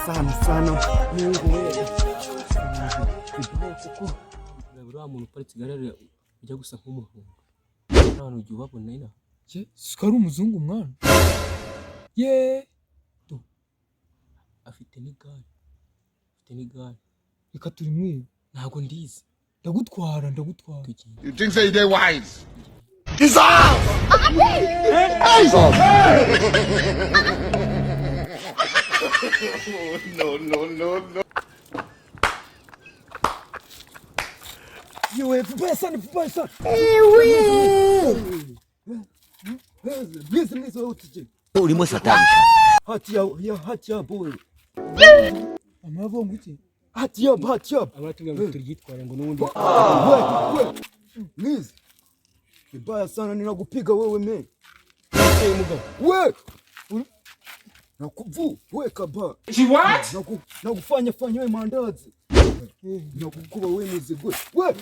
sana Mungu wewe. Uriya muntu uparitse igare ujya gusa nk'umuhungu. Abantu ujya ubabona ina. Sikari umuzungu mwana. Afite n'igare. Reka turi mwe. Ntago ndizi. Ndagutwara. You think say they wise? No. Yo, vibaya sana. Please, utije. Urimo satani. Hati ya boy. Amavo nguki. Hati ya. Abatumye ngo turyitware ngo nubundi. Wewe. Please. Vibaya sana ninakupiga wewe me. Hey mugabo. Wewe. Wewe kaba. She what? Nakufanya wewe mandazi. Nakukuba wewe mzigo. Wewe.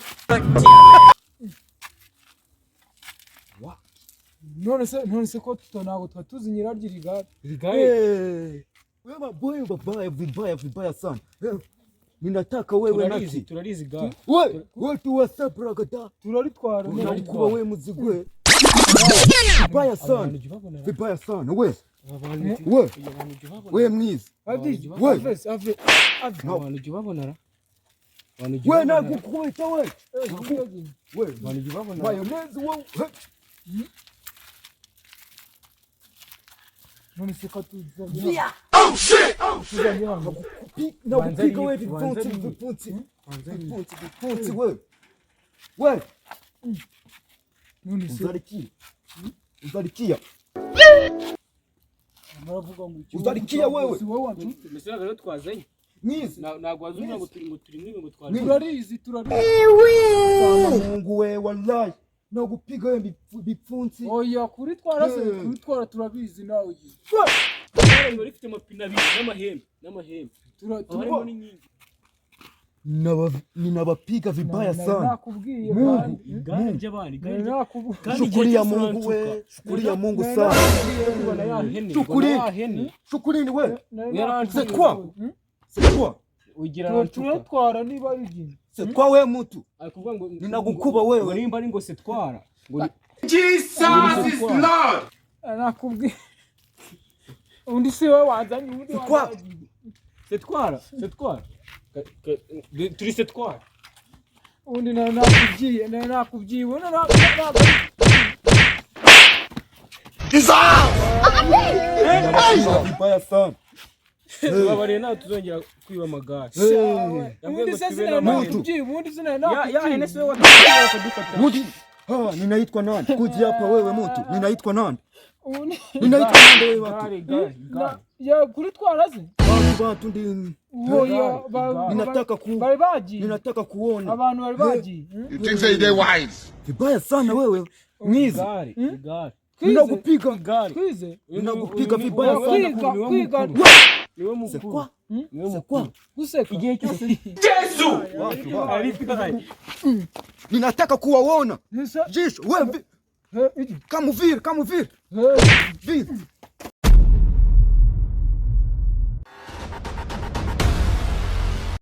None se ko tutonago twatuzi nyiraryirigare. Wewe boy vibaya sana. Ninataka wewe nati. Turarizi gare. Wewe tu WhatsApp ragata. Turaritwara. Nakukuba wewe mzigo. Vibaya sana. Wewe mwizi. Abantu ujya ubabonara. Wewe nakukubita wewe. Abantu ujya ubabonara. Mayonnaise wewe. None se ko tuzi. Oh shit! Nakupiga wewe vipfunsi wewe. None se Uzarikia. maravuga ngo Uzarikia wewe. Mesera rero twazanye. Mwizi. Ntago wazunga ngo turi mwe ngo twazanye. turarizi. Mungu wewe wallahi. Nakupiga wewe bipfunsi. Oya kuritwara se kuritwara turabizi nawe. Ngo rifite amapine abiri n'amahembe. Turarimo n'inkingi. Ninabapiga vibaya sana. Nakubwiye Igare ry'abandi. Shukuri ya Mungu we. Shukuri ya Mungu sana. Shukuri ni we. C'est quoi? Ugira turatwara niba ari C'est quoi we mutu? akuvuga ngo Ninagukuba wewe. Nimba ari ngo setwara. Jesus is Lord. nakubwiye undi se we wazanye undi Setwara. Turi setwara. undi nakubwiye ubona Vibaya sana. Babare nawe tuzongera kwiba amagare. undi se nakubwiye undi se nakubwiye. Ya hene se wakadufata. Muti. Ninaitwa nani? Kuji hapa wewe mutu. Ninaitwa nani? Ninaitwa nani wewe watu? Gare. Ya kuritwara se. Watu ndi. Ninataka kuona. Abantu bari bagiye. You think say they wise? Vibaya sana wewe. Mwizi. Gare. Ninakupiga gare. Kwize. Ninakupiga vibaya sana. Kwiga. Niwe mukuru. Niwe mukuru. Guseka. Igihe cyose. Yesu! Arifika. Ninataka kuwaona. Nisa. Jisho wewe. Kamuviri. Viri.